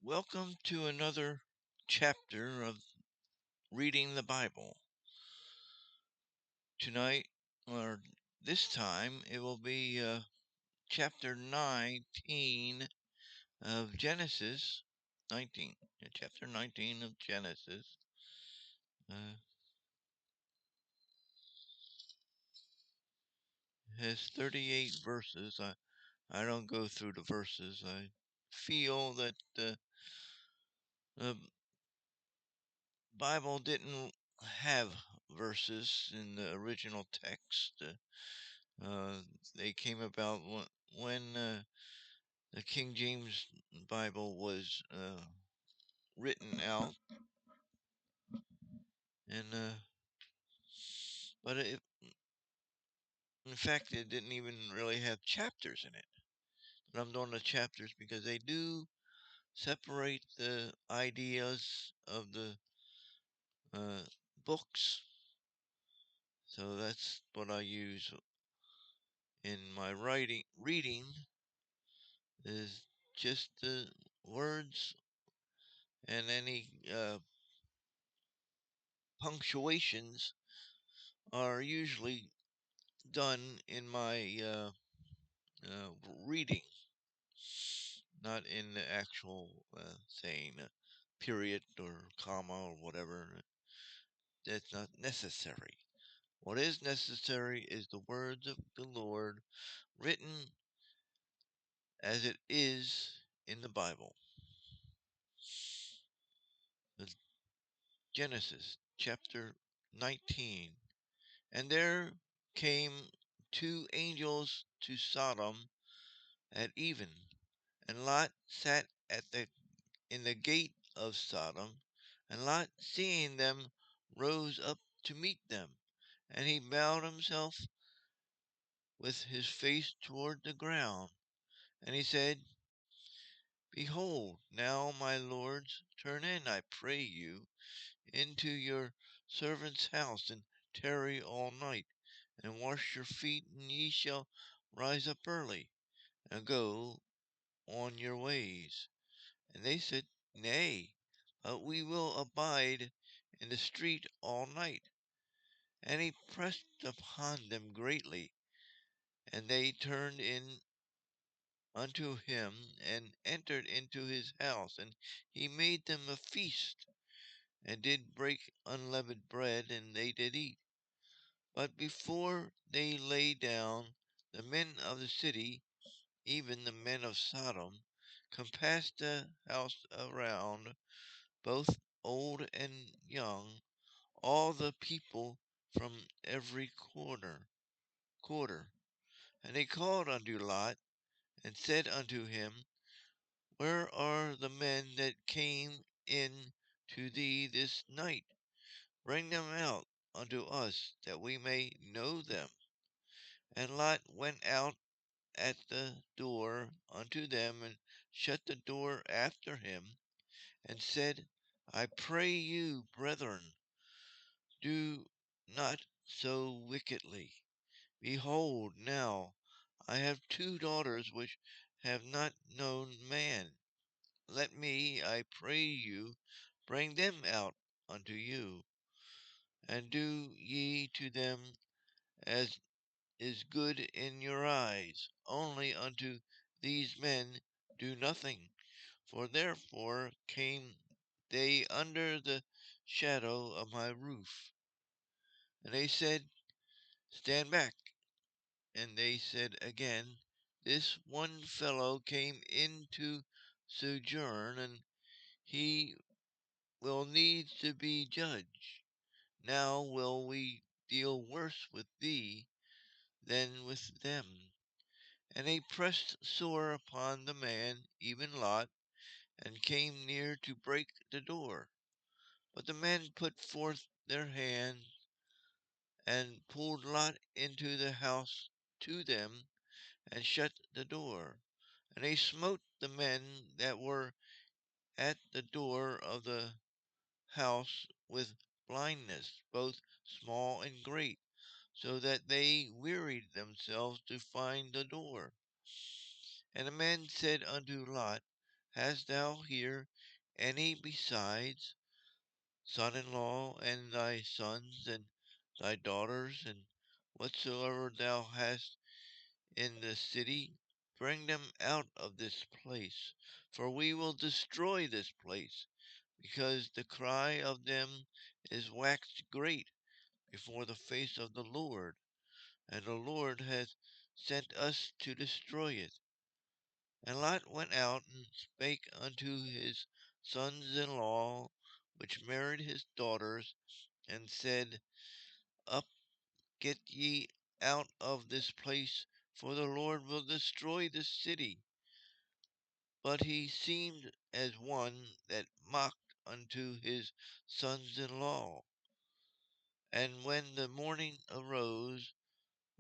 Welcome to another chapter of reading the Bible. Tonight, or this time, it will be chapter 19 of Genesis. 19. Chapter 19 of Genesis. Uh, has 38 verses. I don't go through the verses. I feel that the Bible didn't have verses in the original text. Uh, they came about when the King James Bible was written out, and but in fact, it didn't even really have chapters in it. But I'm doing the chapters because they do separate the ideas of the uh, books. So that's what I use in my reading is just the words and any punctuations are usually done in my uh, reading, not in the actual saying period or comma or whatever. That's not necessary. What is necessary is the words of the Lord written as it is in the Bible. Genesis chapter 19. And there came two angels to Sodom at even, and Lot sat in the gate of Sodom, and Lot, seeing them, rose up to meet them, and he bowed himself with his face toward the ground, and he said, Behold, now, my lords, turn in, I pray you, into your servant's house, and tarry all night, and wash your feet, and ye shall rise up early, and go on your ways. And they said, Nay, but we will abide in the street all night. And he pressed upon them greatly, and they turned in unto him, and entered into his house, and he made them a feast, and did break unleavened bread, and they did eat. But before they lay down, the men of the city, even the men of Sodom, compassed the house around, both old and young, all the people from every quarter. And they called unto Lot, and said unto him, Where are the men that came in to thee this night? Bring them out unto us, that we may know them. And Lot went out at the door unto them, and shut the door after him, and said, I pray you, brethren, do not so wickedly. Behold, now I have two daughters which have not known man. Let me, I pray you, bring them out unto you, and do ye to them as is good in your eyes. Only unto these men do nothing, for therefore came they under the shadow of my roof. And they said, Stand back. And they said again, This one fellow came in to sojourn, and he will needs to be judged. Now will we deal worse with thee than with them. And they pressed sore upon the man, even Lot, and came near to break the door. But the men put forth their hand, and pulled Lot into the house to them, and shut the door. And they smote the men that were at the door of the house with blindness, both small and great, so that they wearied themselves to find the door. And the men said unto Lot, hast thou here any besides son-in-law, and thy sons, and thy daughters, and whatsoever thou hast in the city? Bring them out of this place, for we will destroy this place, because the cry of them is waxed great before the face of the Lord, and the Lord hath sent us to destroy it. And Lot went out and spake unto his sons in law, which married his daughters, and said, Up, get ye out of this place, for the Lord will destroy this city. But he seemed as one that mocked unto his sons in law. And when the morning arose,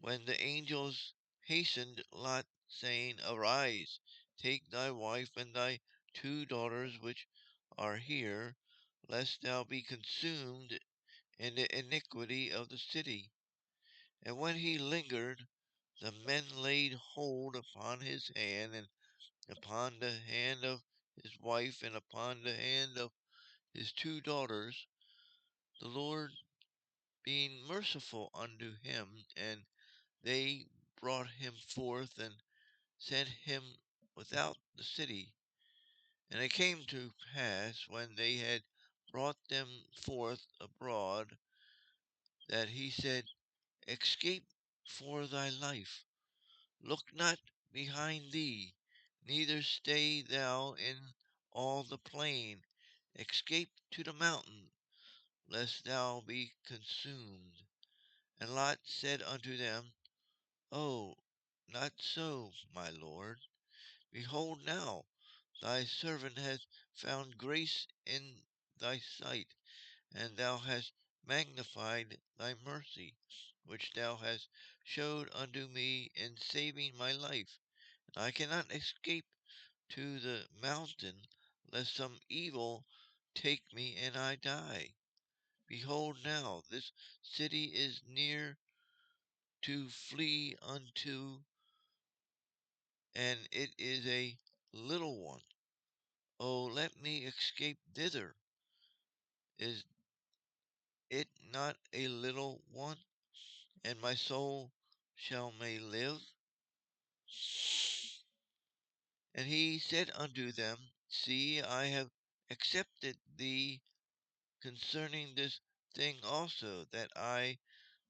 when the angels hastened Lot, saying, Arise, take thy wife and thy 2 daughters which are here, lest thou be consumed in the iniquity of the city. And when he lingered, the men laid hold upon his hand, and upon the hand of his wife, and upon the hand of his 2 daughters, the Lord being merciful unto him, and they brought him forth, and sent him without the city. And it came to pass, when they had brought them forth abroad, that he said, Escape for thy life, look not behind thee, neither stay thou in all the plain, escape to the mountain, lest thou be consumed. And Lot said unto them, Oh, not so, my lord. Behold, now thy servant hath found grace in thy sight, and thou hast magnified thy mercy, which thou hast showed unto me in saving my life. And I cannot escape to the mountain, lest some evil take me and I die. Behold, now this city is near to flee unto, and it is a little one. Oh, let me escape thither. Is it not a little one? And my soul shall may live. And he said unto them, See, I have accepted thee concerning this thing also, that I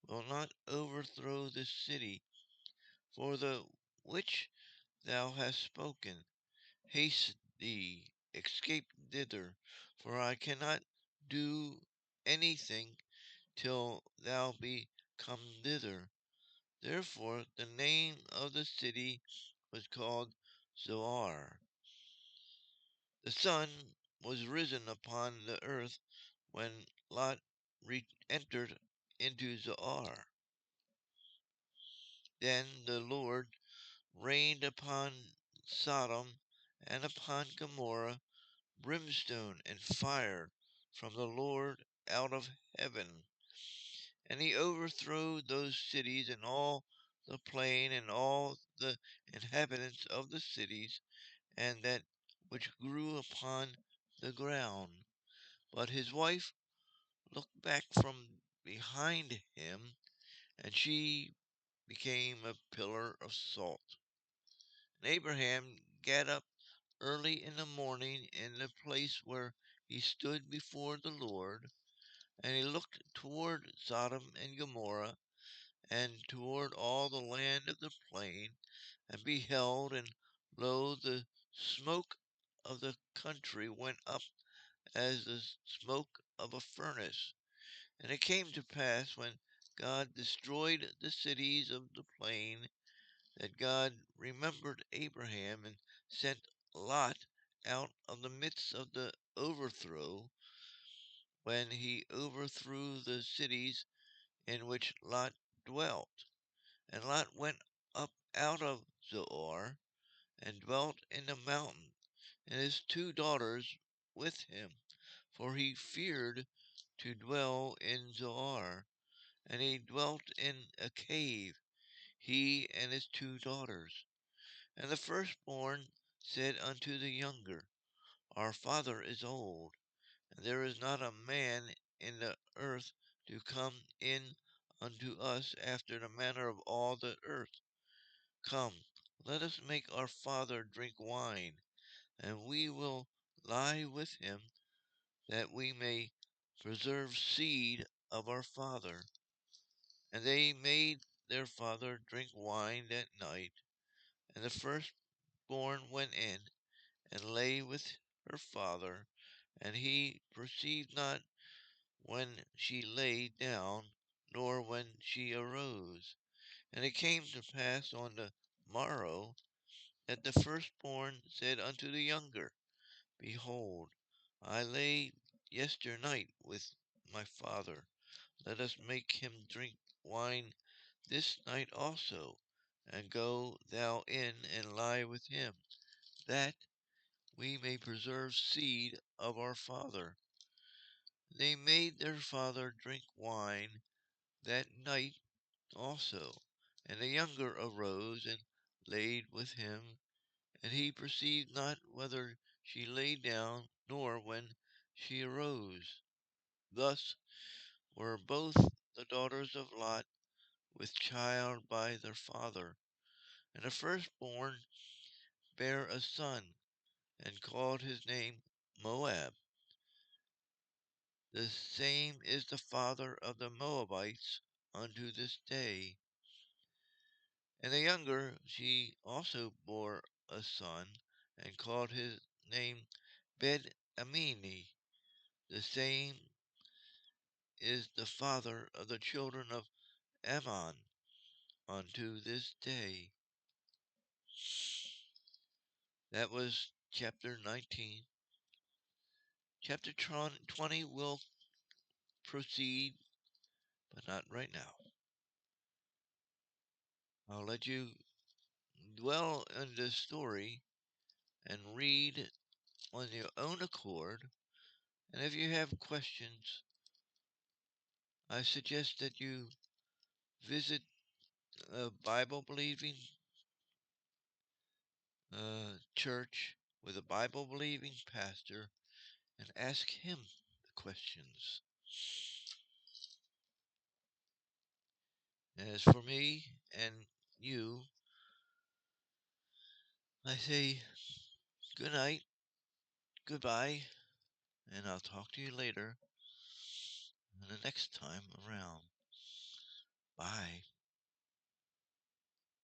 will not overthrow this city, for the which thou hast spoken. Haste thee, escape thither, for I cannot do anything till thou be come thither. Therefore the name of the city was called Zoar. The sun was risen upon the earth when Lot entered into Zoar. Then the Lord rained upon Sodom and upon Gomorrah brimstone and fire from the Lord out of heaven. And he overthrew those cities and all the plain and all the inhabitants of the cities, and that which grew upon the ground. But his wife looked back from behind him, and she became a pillar of salt. And Abraham got up early in the morning in the place where he stood before the Lord, and he looked toward Sodom and Gomorrah, and toward all the land of the plain, and beheld, and lo, the smoke of the country went up as the smoke of a furnace. And it came to pass, when God destroyed the cities of the plain, that God remembered Abraham, and sent Lot out of the midst of the overthrow, when he overthrew the cities in which Lot dwelt. And Lot went up out of Zoar, and dwelt in the mountain, and his 2 daughters with him, for he feared to dwell in Zoar. And he dwelt in a cave, he and his 2 daughters. And the firstborn said unto the younger, our father is old, and there is not a man in the earth to come in unto us after the manner of all the earth. Come, let us make our father drink wine, and we will lie with him, that we may preserve seed of our father. And they made their father drink wine that night. And the firstborn went in and lay with her father, and he perceived not when she lay down, nor when she arose. And it came to pass on the morrow that the firstborn said unto the younger, Behold, I lay yesternight with my father. Let us make him drink wine this night also, and go thou in and lie with him, that we may preserve seed of our father. They made their father drink wine that night also, and the younger arose and laid with him, and he perceived not whether she lay down, nor when she arose. Thus were both the daughters of Lot with child by their father. And the firstborn bare a son, and called his name Moab. The same is the father of the Moabites unto this day. And the younger, she also bore a son, and called his name Ben Amini. The same is the father of the children of Ammon unto this day. That was chapter 19. Chapter 20 will proceed, but not right now. I'll let you dwell in this story and read on your own accord. And if you have questions, I suggest that you visit a Bible believing church with a Bible believing pastor and ask him the questions. As for me and you, I say good night, goodbye, and I'll talk to you later the next time around. Bye.